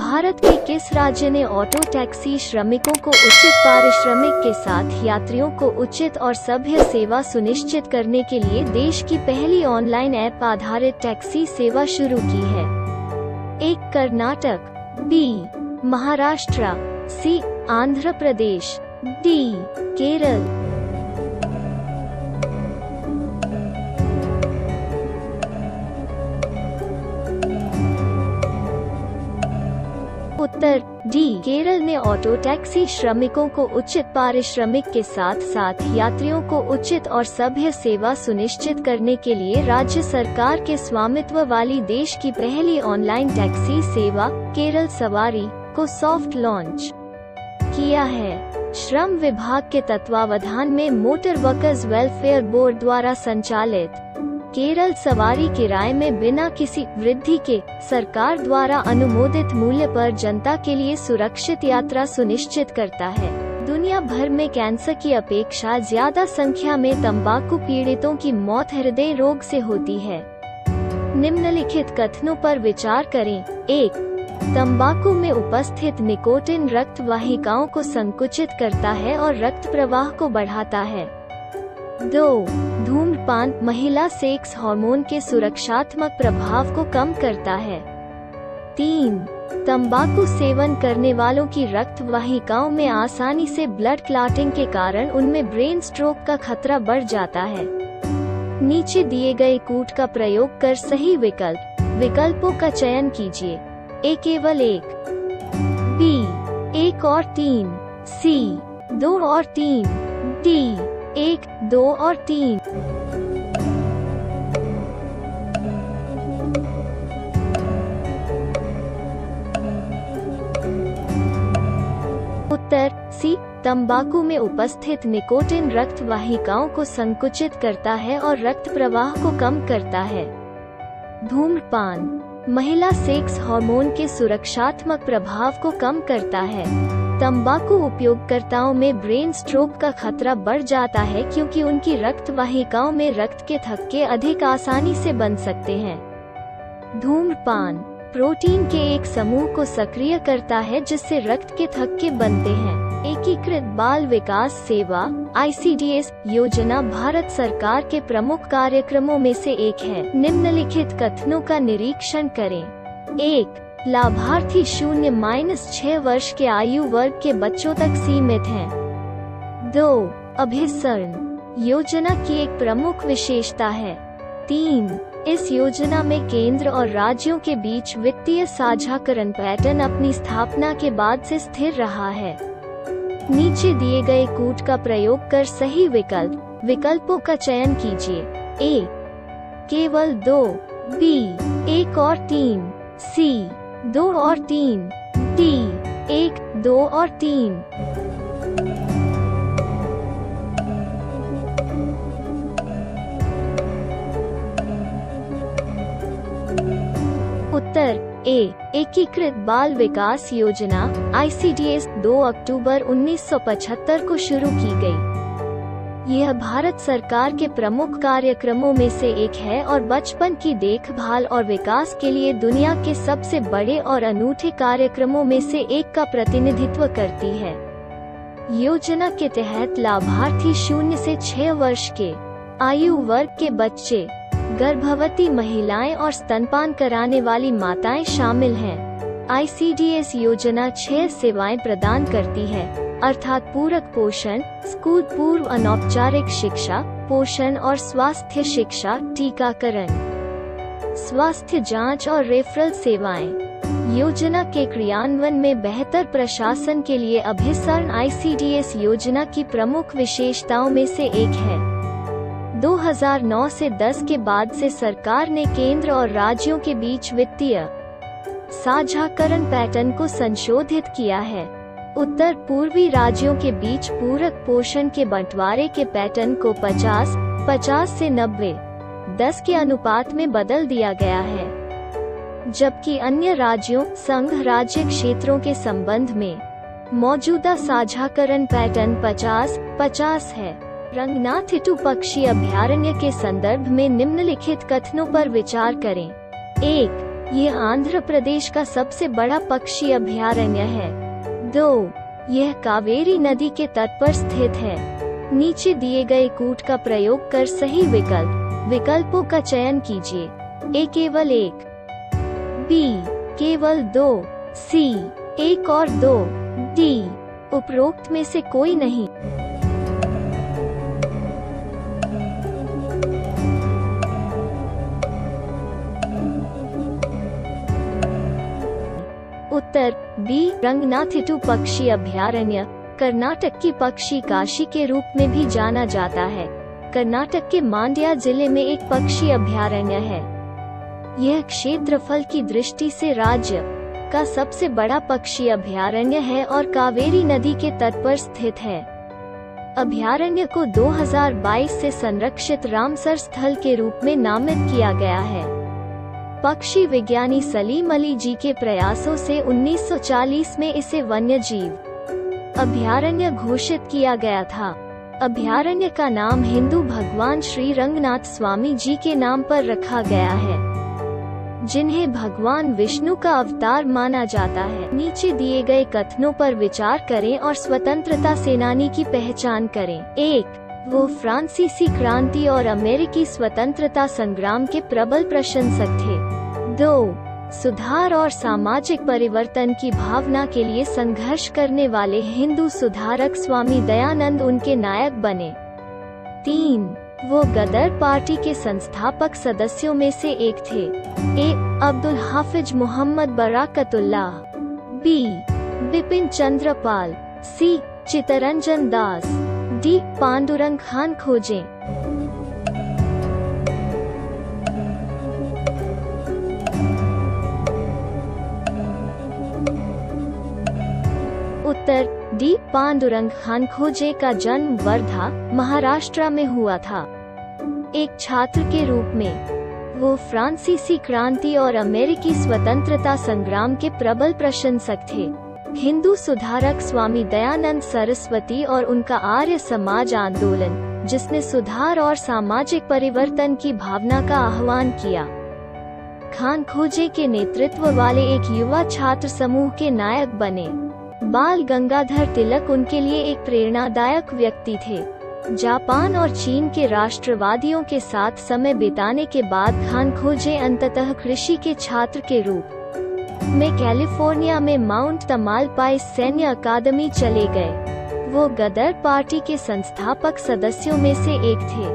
भारत के किस राज्य ने ऑटो टैक्सी श्रमिकों को उचित पारिश्रमिक के साथ यात्रियों को उचित और सभ्य सेवा सुनिश्चित करने के लिए देश की पहली ऑनलाइन ऐप आधारित टैक्सी सेवा शुरू की है? एक कर्नाटक, बी महाराष्ट्र, सी आंध्र प्रदेश, डी केरल। उत्तर डी केरल ने ऑटो टैक्सी श्रमिकों को उचित पारिश्रमिक के साथ साथ यात्रियों को उचित और सभ्य सेवा सुनिश्चित करने के लिए राज्य सरकार के स्वामित्व वाली देश की पहली ऑनलाइन टैक्सी सेवा केरल सवारी को सॉफ्ट लॉन्च किया है। श्रम विभाग के तत्वावधान में मोटर वर्कर्स वेलफेयर बोर्ड द्वारा संचालित केरल सवारी किराए में बिना किसी वृद्धि के सरकार द्वारा अनुमोदित मूल्य पर जनता के लिए सुरक्षित यात्रा सुनिश्चित करता है। दुनिया भर में कैंसर की अपेक्षा ज्यादा संख्या में तंबाकू पीड़ितों की मौत हृदय रोग से होती है। निम्नलिखित कथनों पर विचार करें। 1. तंबाकू में उपस्थित निकोटिन रक्त वाहिकाओं को संकुचित करता है और रक्त प्रवाह को बढ़ाता है। 2. धूम्रपान महिला सेक्स हार्मोन के सुरक्षात्मक प्रभाव को कम करता है। 3. तंबाकू सेवन करने वालों की रक्त वाहिकाओं में आसानी से ब्लड क्लॉटिंग के कारण उनमें ब्रेन स्ट्रोक का खतरा बढ़ जाता है। नीचे दिए गए कूट का प्रयोग कर सही विकल्पों का चयन कीजिए। ए केवल एक, बी 1 और 3, सी 2 और 3, डी 1, 2 और 3। उत्तर सी तंबाकू में उपस्थित निकोटिन रक्त वाहिकाओं को संकुचित करता है और रक्त प्रवाह को कम करता है। धूम्रपान महिला सेक्स हार्मोन के सुरक्षात्मक प्रभाव को कम करता है। तंबाकू उपयोगकर्ताओं में ब्रेन स्ट्रोक का खतरा बढ़ जाता है क्योंकि उनकी रक्त वाहिकाओं में रक्त के थक्के अधिक आसानी से बन सकते हैं। धूम्रपान प्रोटीन के एक समूह को सक्रिय करता है जिससे रक्त के थक्के बनते हैं। एकीकृत बाल विकास सेवा ICDS योजना भारत सरकार के प्रमुख कार्यक्रमों में से एक है। निम्नलिखित कथनों का निरीक्षण करें। 1. लाभार्थी 0-6 वर्ष के आयु वर्ग के बच्चों तक सीमित हैं। 2. अभिसरण योजना की एक प्रमुख विशेषता है। 3. इस योजना में केंद्र और राज्यों के बीच वित्तीय साझाकरण पैटर्न अपनी स्थापना के बाद से स्थिर रहा है। नीचे दिए गए कूट का प्रयोग कर सही विकल्पों का चयन कीजिए। ए केवल 2, बी 1 और 3, सी 2 और 3, डी 1, 2 और 3। उत्तर ए एकीकृत बाल विकास योजना ICDS 2 अक्टूबर 1975 को शुरू की गई। यह भारत सरकार के प्रमुख कार्यक्रमों में से एक है और बचपन की देखभाल और विकास के लिए दुनिया के सबसे बड़े और अनूठे कार्यक्रमों में से एक का प्रतिनिधित्व करती है। योजना के तहत लाभार्थी 0 से 6 वर्ष के आयु वर्ग के बच्चे, गर्भवती महिलाएं और स्तनपान कराने वाली माताएं शामिल हैं। ICDS योजना 6 सेवाएं प्रदान करती है, अर्थात पूरक पोषण, स्कूल पूर्व अनौपचारिक शिक्षा, पोषण और स्वास्थ्य शिक्षा, टीकाकरण, स्वास्थ्य जांच और रेफरल सेवाएं। योजना के क्रियान्वयन में बेहतर प्रशासन के लिए अभिसरण ICDS योजना की प्रमुख विशेषताओं में से एक है। 2009 से 10 के बाद से सरकार ने केंद्र और राज्यों के बीच वित्तीय साझाकरण पैटर्न को संशोधित किया है। उत्तर पूर्वी राज्यों के बीच पूरक पोषण के बंटवारे के पैटर्न को 50 से 90-10 के अनुपात में बदल दिया गया है, जबकि अन्य राज्यों संघ राज्य क्षेत्रों के संबंध में मौजूदा साझाकरण पैटर्न 50-50 है। रंगनाथिटू पक्षी अभयारण्य के संदर्भ में निम्नलिखित कथनों पर विचार करें। 1. ये आंध्र प्रदेश का सबसे बड़ा पक्षी अभयारण्य है। 2. यह कावेरी नदी के तट पर स्थित है। नीचे दिए गए कूट का प्रयोग कर सही विकल्पों का चयन कीजिए। ए केवल 1, बी केवल 2, सी 1 और 2, डी उपरोक्त में से कोई नहीं। उत्तर बी रंगनाथिटू पक्षी अभयारण्य कर्नाटक की पक्षी काशी के रूप में भी जाना जाता है। कर्नाटक के मांड्या जिले में एक पक्षी अभयारण्य है। यह क्षेत्रफल की दृष्टि से राज्य का सबसे बड़ा पक्षी अभयारण्य है और कावेरी नदी के तट पर स्थित है। अभयारण्य को 2022 से संरक्षित रामसर स्थल के रूप में नामित किया गया है। पक्षी विज्ञानी सलीम अली जी के प्रयासों से 1940 में इसे वन्यजीव अभयारण्य घोषित किया गया था। अभयारण्य का नाम हिंदू भगवान श्री रंगनाथ स्वामी जी के नाम पर रखा गया है, जिन्हें भगवान विष्णु का अवतार माना जाता है। नीचे दिए गए कथनों पर विचार करें और स्वतंत्रता सेनानी की पहचान करें। 1. वो फ्रांसीसी क्रांति और अमेरिकी स्वतंत्रता संग्राम के प्रबल प्रशंसक थे। 2. सुधार और सामाजिक परिवर्तन की भावना के लिए संघर्ष करने वाले हिंदू सुधारक स्वामी दयानंद उनके नायक बने। 3. वो गदर पार्टी के संस्थापक सदस्यों में से एक थे। ए. अब्दुल हाफिज मोहम्मद बरकतुल्लाह, बी. बिपिन चंद्र पाल, सी. चित्तरंजन दास, डी. पांडुरंग खान खोजे। उत्तर डी. पांडुरंग खान खोजे का जन्म वर्धा, महाराष्ट्र में हुआ था। एक छात्र के रूप में वो फ्रांसीसी क्रांति और अमेरिकी स्वतंत्रता संग्राम के प्रबल प्रशंसक थे। हिंदू सुधारक स्वामी दयानंद सरस्वती और उनका आर्य समाज आंदोलन, जिसने सुधार और सामाजिक परिवर्तन की भावना का आह्वान किया। खान खोजे के नेतृत्व वाले एक युवा छात्र समूह के नायक बने। बाल गंगाधर तिलक उनके लिए एक प्रेरणादायक व्यक्ति थे। जापान और चीन के राष्ट्रवादियों के साथ समय बिताने के बाद खान खोजे अंततः कृषि के छात्र के रूप में कैलिफोर्निया में माउंट तमालपाइस सैन्य अकादमी चले गए। वो गदर पार्टी के संस्थापक सदस्यों में से एक थे।